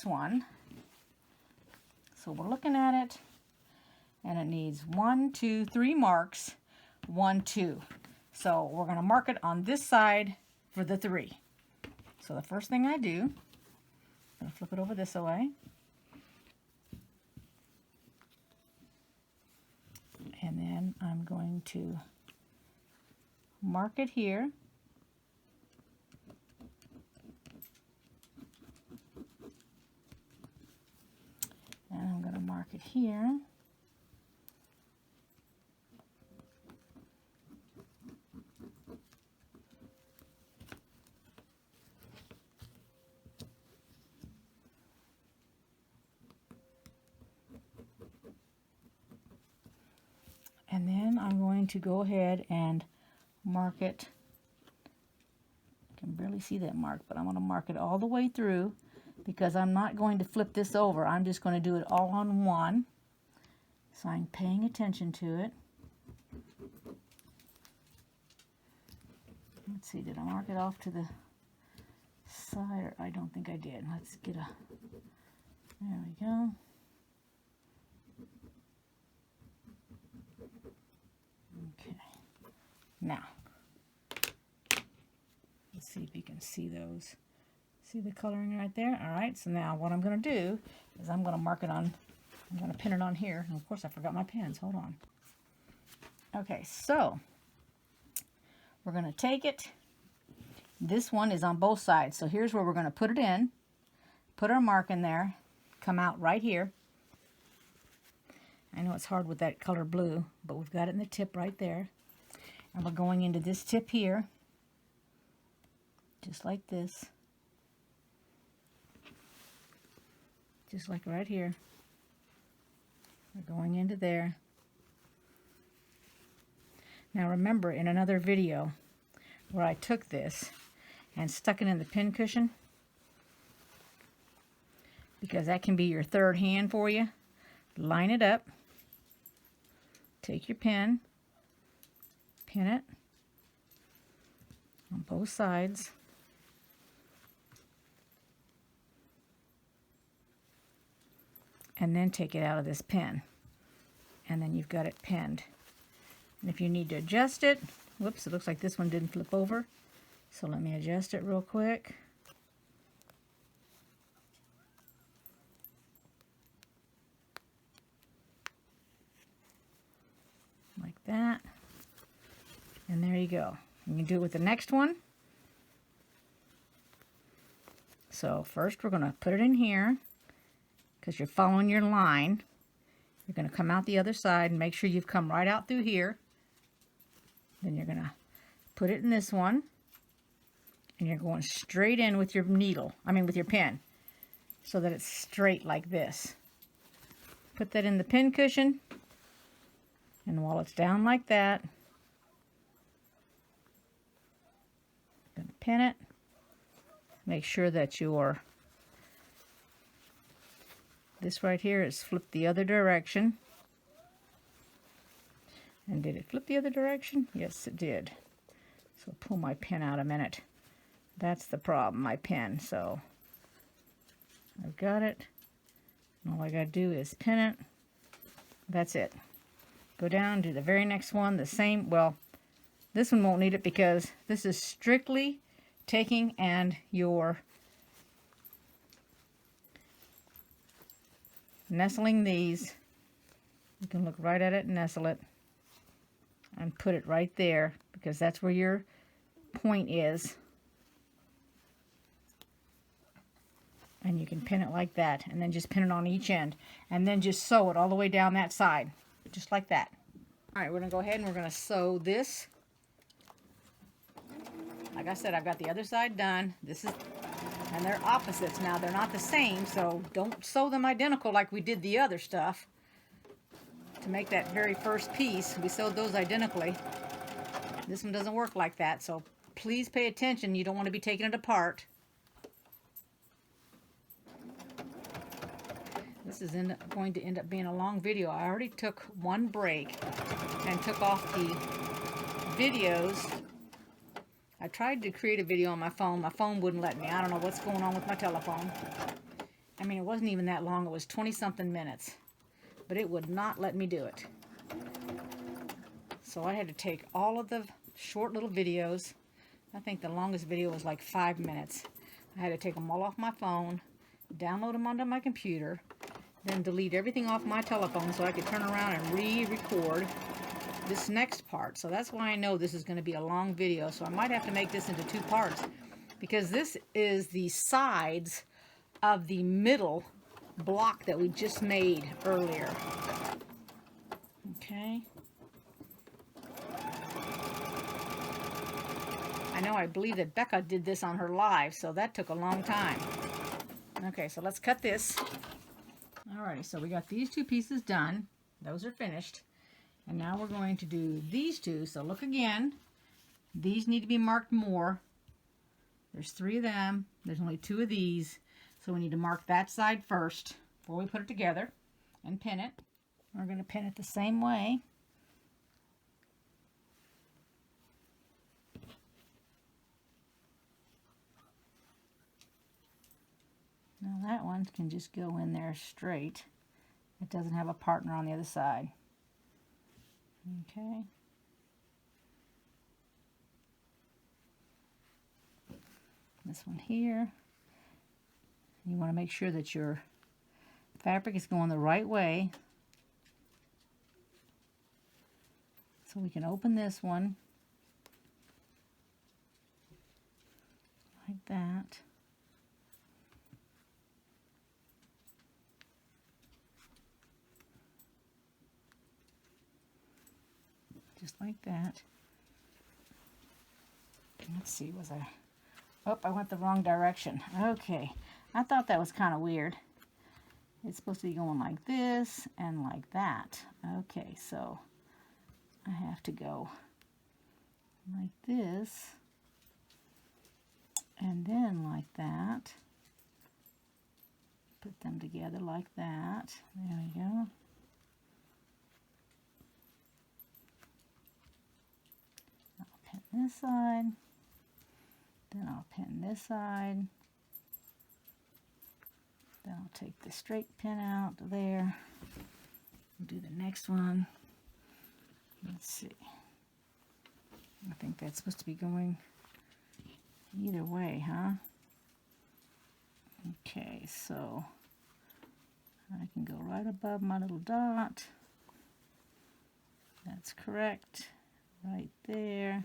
this one, so we're looking at it, and it needs 1, 2, 3 marks, 1, 2. So we're going to mark it on this side for the 3. So the first thing I do, I'm going to flip it over this way. And then I'm going to mark it here. And I'm going to mark it here. And then I'm going to go ahead and mark it. I can barely see that mark, but I'm going to mark it all the way through because I'm not going to flip this over. I'm just going to do it all on one. So I'm paying attention to it. Let's see, did I mark it off to the side? Or I don't think I did. Let's get a, there we go. Okay, now, let's see if you can see those. See the coloring right there? All right, so now what I'm going to do is I'm going to mark it on, I'm going to pin it on here. And of course, I forgot my pins. Hold on. Okay, so we're going to take it. This one is on both sides. So here's where we're going to put it in. Put our mark in there. Come out right here. I know it's hard with that color blue, but we've got it in the tip right there. And we're going into this tip here. Just like this. Just like right here. We're going into there. Now remember, in another video where I took this and stuck it in the pin cushion, because that can be your third hand for you, line it up, take your pin, pin it on both sides, and then take it out of this pin, and then you've got it pinned. And if you need to adjust it, whoops, it looks like this one didn't flip over, so let me adjust it real quick. Like that. And there you go. You can do it with the next one. So first we're going to put it in here because you're following your line. You're going to come out the other side and make sure you've come right out through here. Then you're going to put it in this one, and you're going straight in with your needle, with your pin, so that it's straight like this. Put that in the pin cushion, and while it's down like that, I'm going to pin it. Make sure that this right here is flipped the other direction. And did it flip the other direction? Yes, it did. So pull my pin out a minute. That's the problem, my pin. So I've got it. And all I got to do is pin it. That's it. Go down, do the very next one, the same. Well, this one won't need it because this is strictly taking and you're nestling these. You can look right at it and nestle it. And put it right there because that's where your point is. And you can pin it like that, and then just pin it on each end, and then just sew it all the way down that side, just like that. All right, we're going to go ahead and we're going to sew this. Like I said, I've got the other side done. And they're opposites now. They're not the same, so don't sew them identical like we did the other stuff. To make that very first piece, we sewed those identically. This one doesn't work like that, so please pay attention. You don't want to be taking it apart. This is going to end up being a long video. I already took one break and took off the videos. I tried to create a video on my phone. My phone wouldn't let me. I don't know what's going on with my telephone. I mean, it wasn't even that long. It was 20-something minutes. But it would not let me do it. So I had to take all of the short little videos. I think the longest video was like 5 minutes. I had to take them all off my phone, download them onto my computer, then delete everything off my telephone so I could turn around and re-record this next part. So that's why I know this is going to be a long video. So I might have to make this into 2 parts, because this is the sides of the middle block that we just made earlier. Okay. I believe that Becca did this on her live, so that took a long time. Okay, so let's cut this. Alrighty, so we got these 2 pieces done. Those are finished. And now we're going to do these 2. So look again. These need to be marked more. There's 3 of them. There's only 2 of these. So we need to mark that side first before we put it together and pin it. We're going to pin it the same way. Now that one can just go in there straight. It doesn't have a partner on the other side. Okay. This one here. You want to make sure that your fabric is going the right way. So we can open this one like that. Just like that. Let's see, was I... Oh, I went the wrong direction. Okay. I thought that was kind of weird. It's supposed to be going like this and like that. Okay, so I have to go like this and then like that. Put them together like that. There we go. Pin this side, then I'll pin this side, then I'll take the straight pin out to there, do the next one. Let's see, I think that's supposed to be going either way, huh? Okay, so I can go right above my little dot. That's correct, right there.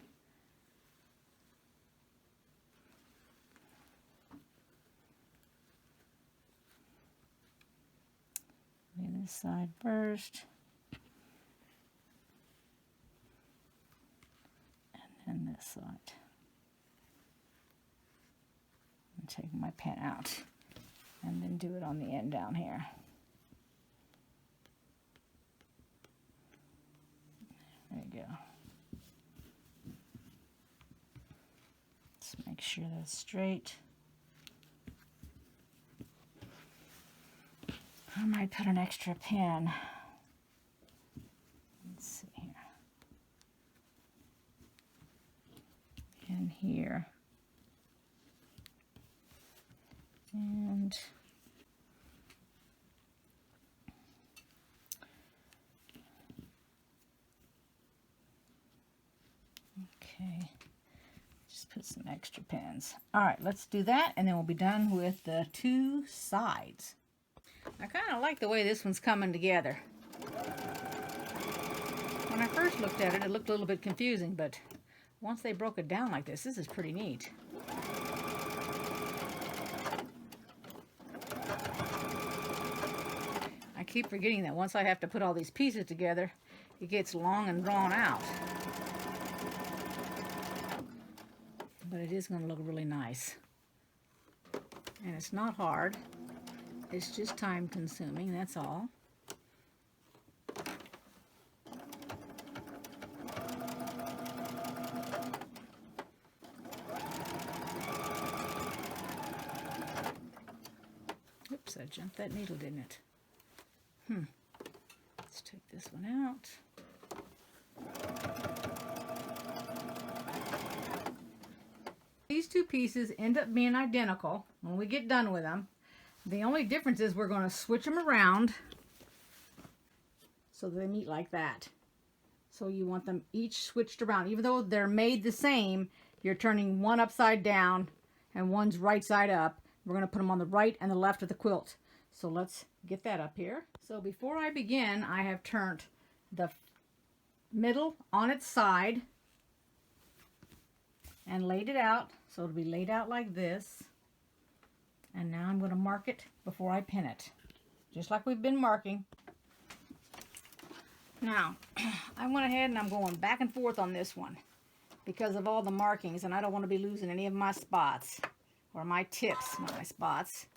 This side first, and then this side. And take my pin out, and then do it on the end down here. There you go. Let's make sure that's straight. I might put an extra pin. Let's see here. In here. And okay. Just put some extra pins. All right, let's do that, and then we'll be done with the 2 sides. I kind of like the way this one's coming together. When I first looked at it, it looked a little bit confusing, but once they broke it down like this is pretty neat. I keep forgetting that once I have to put all these pieces together, it gets long and drawn out. But it is going to look really nice. And it's not hard. It's just time consuming, that's all. Oops, I jumped that needle, didn't it? Let's take this one out. These 2 pieces end up being identical when we get done with them. The only difference is we're going to switch them around so they meet like that. So you want them each switched around. Even though they're made the same, you're turning one upside down and one's right side up. We're going to put them on the right and the left of the quilt. So let's get that up here. So before I begin, I have turned the middle on its side and laid it out. So it'll be laid out like this. And now I'm going to mark it before I pin it, just like we've been marking. Now, I went ahead and I'm going back and forth on this one because of all the markings, and I don't want to be losing any of my spots, or my tips, not my spots.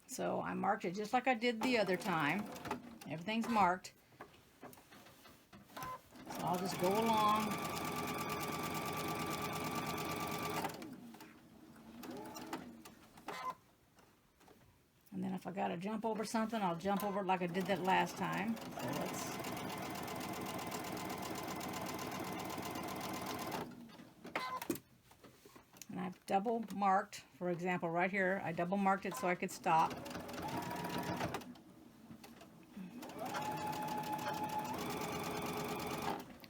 So I marked it just like I did the other time. Everything's marked. So I'll just go along. And then if I got to jump over something, I'll jump over it like I did that last time. So let's... And I've double marked, for example, right here, I double marked it so I could stop.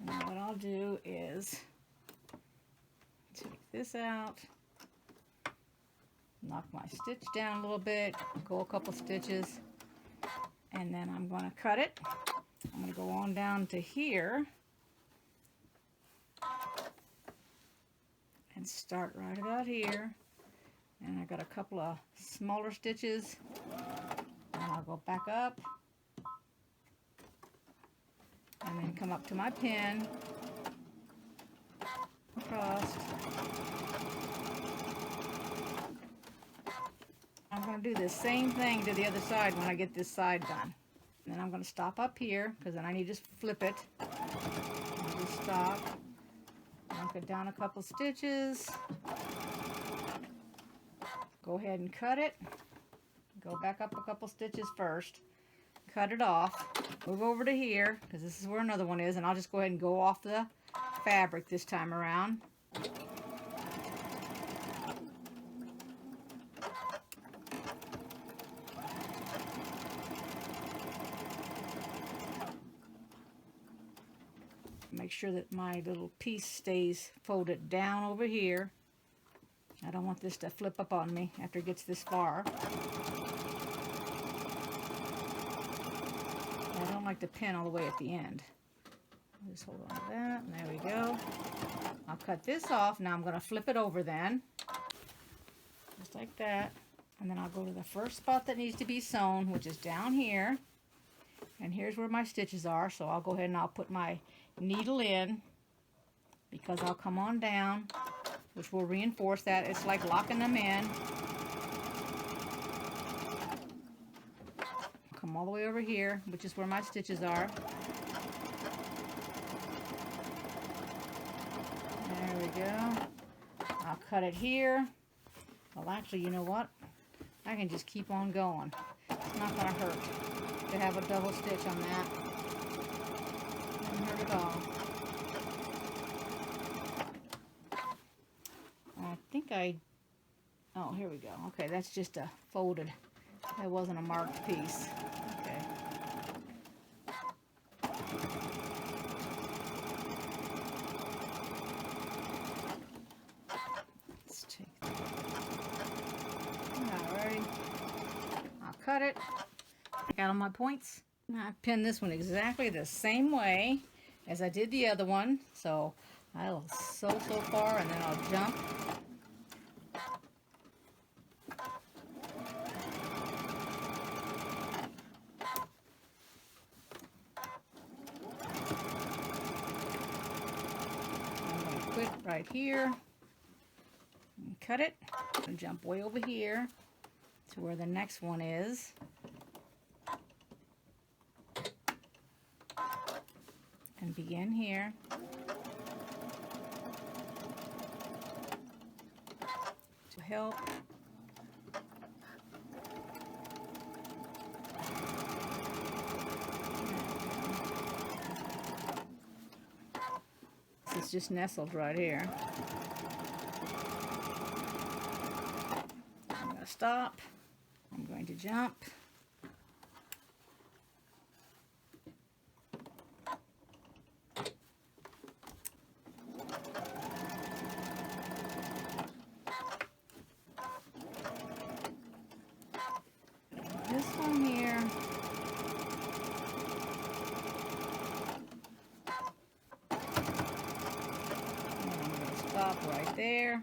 Now what I'll do is take this out, knock my stitch down a little bit, go a couple stitches, and then I'm going to cut it. I'm going to go on down to here and start right about here. And I got a couple of smaller stitches, and I'll go back up and then come up to my pin, across. I'm going to do the same thing to the other side when I get this side done. And then I'm going to stop up here, because then I need to flip it. I'll just stop, knock it down a couple stitches, go ahead and cut it, go back up a couple stitches first, cut it off, move over to here, because this is where another one is, and I'll just go ahead and go off the fabric this time around. Make sure that my little piece stays folded down over here. I don't want this to flip up on me after it gets this far. I don't like to pin all the way at the end. I'll just hold on to that, and there we go. I'll cut this off. Now I'm going to flip it over then, just like that. And then I'll go to the first spot that needs to be sewn, which is down here. And here's where my stitches are, so I'll go ahead and I'll put my needle in, because I'll come on down, which will reinforce that. It's like locking them in. Come all the way over here, which is where my stitches are. There we go. I'll cut it here. Well, actually, you know what? I can just keep on going. It's not going to hurt to have a double stitch on that. Doesn't hurt at all. I think oh, here we go. Okay, that's just a folded. That wasn't a marked piece. Okay. Let's take that. Alrighty. I'll cut it. I got all my points. Now I pinned this one exactly the same way as I did the other one. So I'll sew so far, and then I'll jump. Quit right here and cut it, and jump way over here to where the next one is, and begin here. To help, it's just nestled right here. stop. I'm going to jump. This one here. And I'm going to stop right there.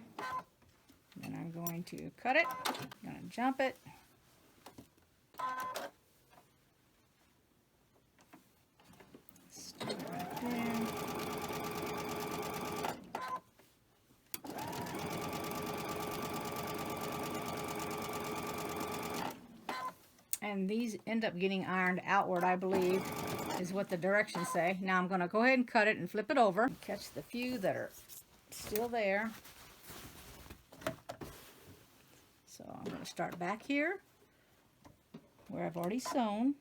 Then I'm going to cut it. I'm going to jump it. Start right there. And these end up getting ironed outward, I believe, is what the directions say. Now I'm going to go ahead and cut it and flip it over. Catch the few that are still there. So I'm going to start back here where I've already sewn,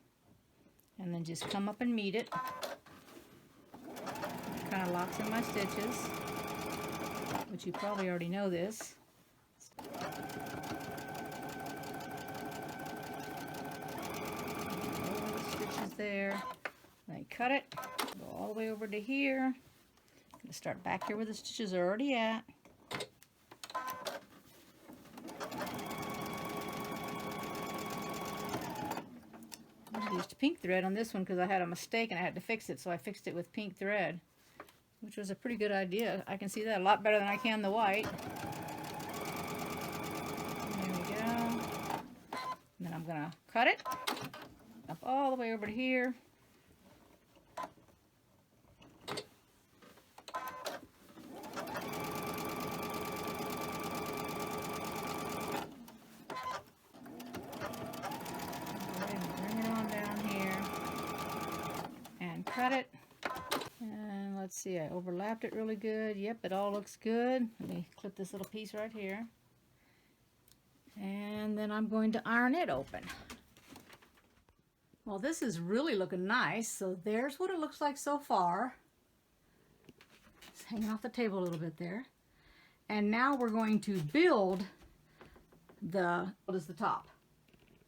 and then just come up and meet it. It kind of locks in my stitches, which you probably already know this. There. I cut it, go all the way over to here. I'm going to start back here where the stitches are already at. I used pink thread on this one because I had a mistake and I had to fix it, so I fixed it with pink thread, which was a pretty good idea. I can see that a lot better than I can the white. There we go. And then I'm going to cut it up all the way over to here. Bring it on down here and cut it. And let's see, I overlapped it really good. Yep, it all looks good. Let me clip this little piece right here. And then I'm going to iron it open. Well, this is really looking nice. So there's what it looks like so far. It's hanging off the table a little bit there. And now we're going to build what is the top.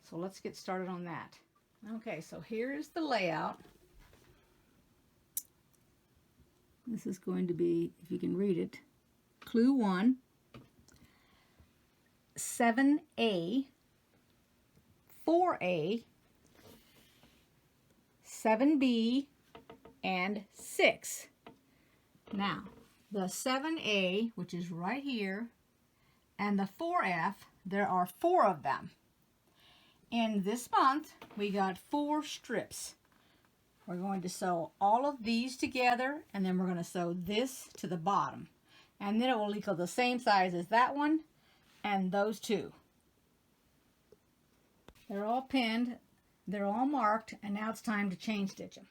So let's get started on that. Okay, so here's the layout. This is going to be, if you can read it, Clue 1, 7A, 4A, 7B, and 6. Now, the 7A, which is right here, and the 4F, there are 4 of them. In this month, we got 4 strips. We're going to sew all of these together, and then we're going to sew this to the bottom. And then it will equal the same size as that one and those 2. They're all pinned. They're all marked, and now it's time to chain stitch them.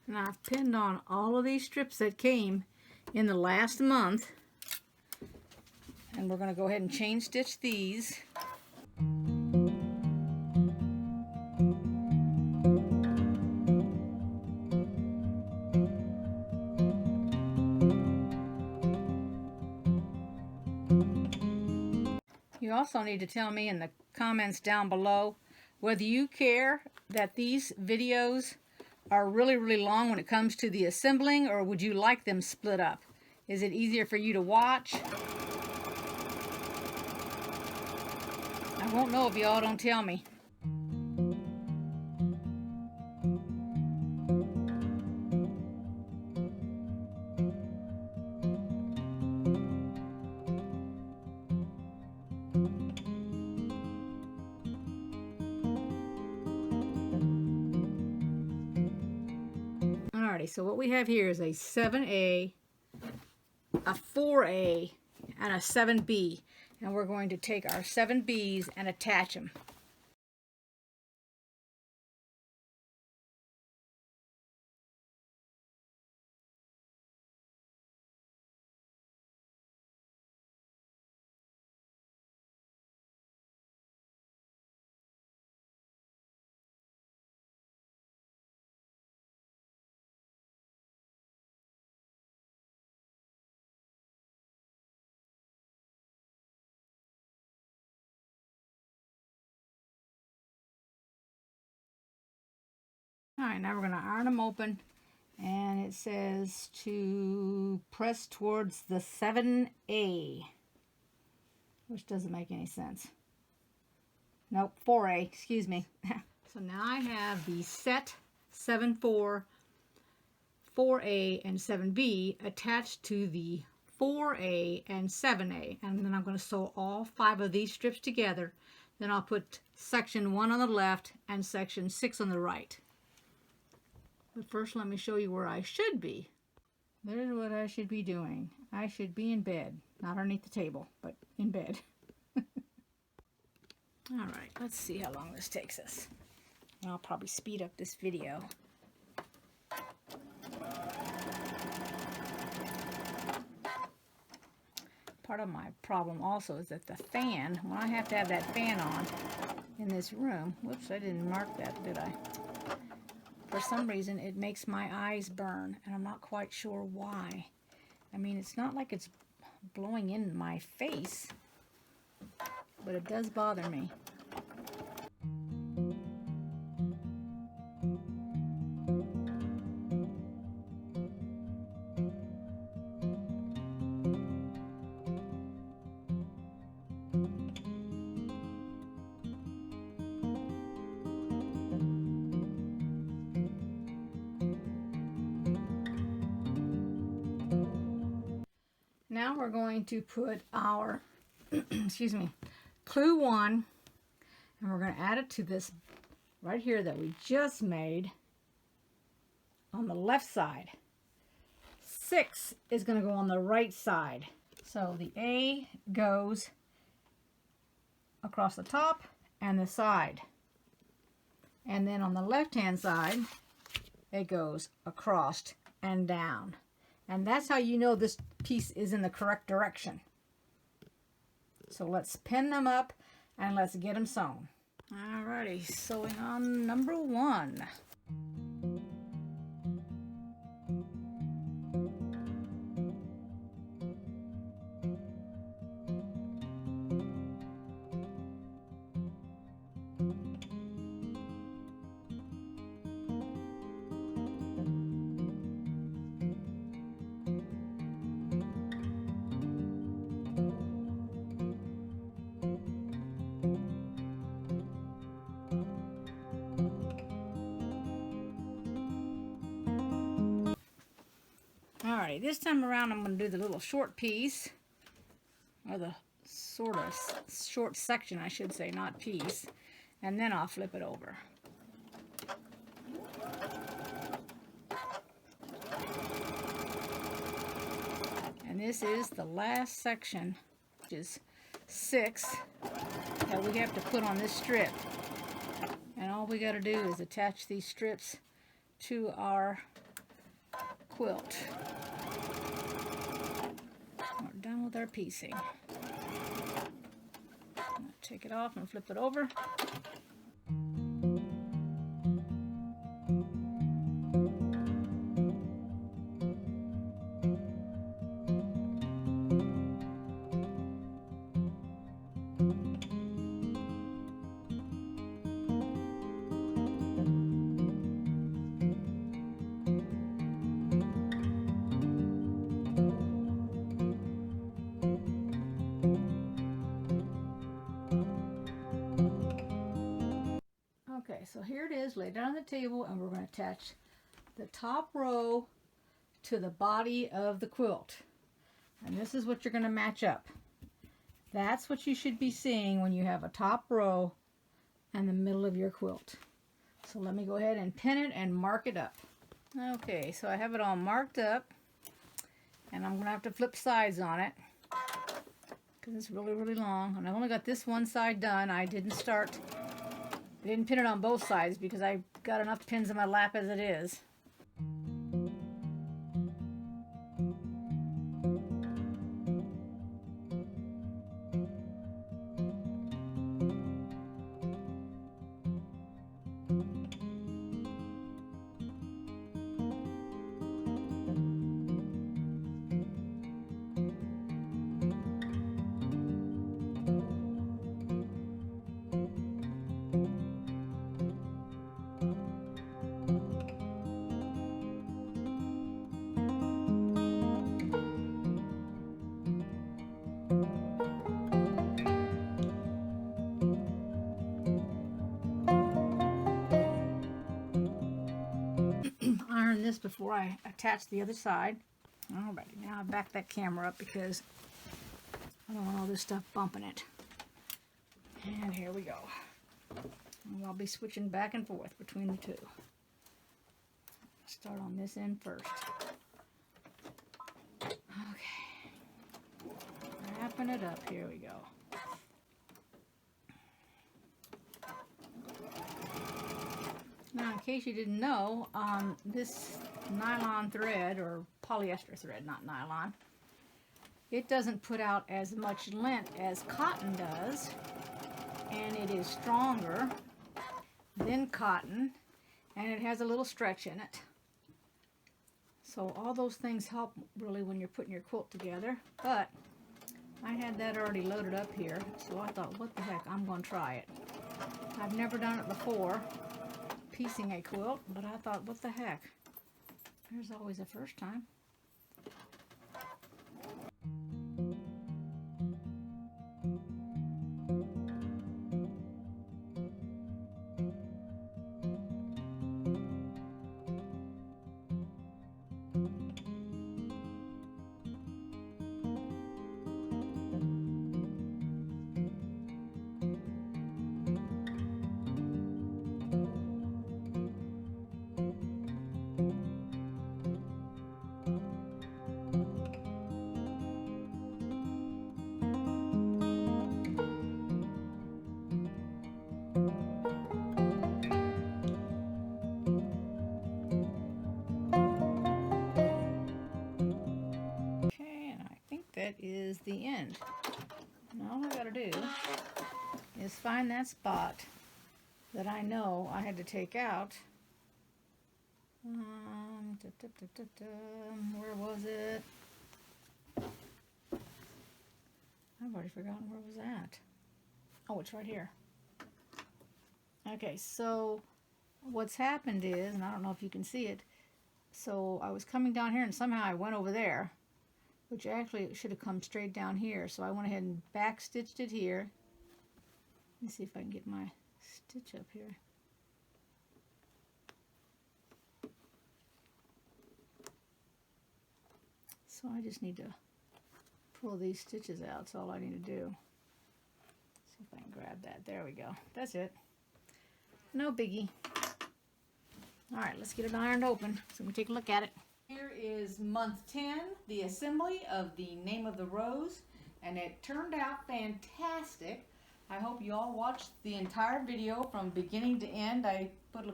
And I've pinned on all of these strips that came in the last month. And we're going to go ahead and chain stitch these. You also need to tell me in the comments down below whether you care that these videos are really, really long when it comes to the assembling, or would you like them split up? Is it easier for you to watch? I won't know if y'all don't tell me. Alrighty, so what we have here is a 7A, a 4A, and a 7B. And we're going to take our 7Bs and attach them. All right, now we're going to iron them open, and it says to press towards the 7A, which doesn't make any sense. Nope, 4A, excuse me. So now I have the set 7-4, 4A, and 7B attached to the 4A and 7A, and then I'm going to sew all 5 of these strips together. Then I'll put section 1 on the left and section 6 on the right. But first let me show you where I should be. There's what I should be doing. I should be in bed, not underneath the table, but in bed. All right, let's see how long this takes us. And I'll probably speed up this video. Part of my problem also is that the fan, when I have to have that fan on in this room, whoops, I didn't mark that, did I? For some reason, it makes my eyes burn, and I'm not quite sure why. I mean, it's not like it's blowing in my face, but it does bother me. Now we're going to put our, excuse me, clue 1, and we're going to add it to this right here that we just made on the left side. 6 is going to go on the right side. So the A goes across the top and the side. And then on the left-hand side, it goes across and down. And that's how you know this piece is in the correct direction. So let's pin them up and let's get them sewn. Alrighty, sewing on number 1. Alrighty, this time around I'm going to do the little short piece, or the sort of short section, I should say, not piece, and then I'll flip it over. And this is the last section, which is 6, that we have to put on this strip. And all we got to do is attach these strips to our quilt. We're done with our piecing. Take it off and flip it over. Okay, so here it is laid down on the table, and we're going to attach the top row to the body of the quilt. And this is what you're going to match up. That's what you should be seeing when you have a top row and the middle of your quilt. So let me go ahead and pin it and mark it up. Okay, so I have it all marked up, and I'm going to have to flip sides on it because it's really, really long. And I've only got this one side done. I didn't pin it on both sides because I got enough pins in my lap as it is. this before I attach the other side. Alrighty, now I back that camera up because I don't want all this stuff bumping it. And here we go. And I'll be switching back and forth between the two. Start on this end first. Okay. Wrapping it up. Here we go. Now, in case you didn't know, this nylon thread, or polyester thread, not nylon, it doesn't put out as much lint as cotton does, and it is stronger than cotton, and it has a little stretch in it. So all those things help really when you're putting your quilt together, but I had that already loaded up here, so I thought, what the heck, I'm going to try it. I've never done it before, piecing a quilt, but I thought, what the heck, there's always a first time. That is the end. Now all I gotta do is find that spot that I know I had to take out. Where was it? I've already forgotten where it was at. Oh, it's right here. Okay, so what's happened is, and I don't know if you can see it, so I was coming down here and somehow I went over there, which actually it should have come straight down here. So I went ahead and back stitched it here. Let me see if I can get my stitch up here. So I just need to pull these stitches out. That's all I need to do. See if I can grab that. There we go. That's it. No biggie. Alright, let's get it ironed open. So we take a look at it. Here is month 10, the assembly of the Name of the Rose, and it turned out fantastic. I hope you all watched the entire video from beginning to end. I put a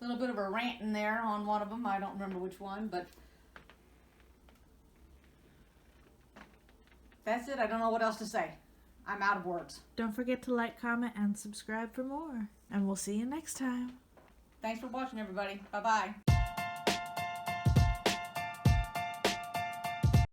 little bit of a rant in there on one of them. I don't remember which one, but that's it. I don't know what else to say. I'm out of words. Don't forget to like, comment, and subscribe for more. And we'll see you next time. Thanks for watching, everybody. Bye-bye.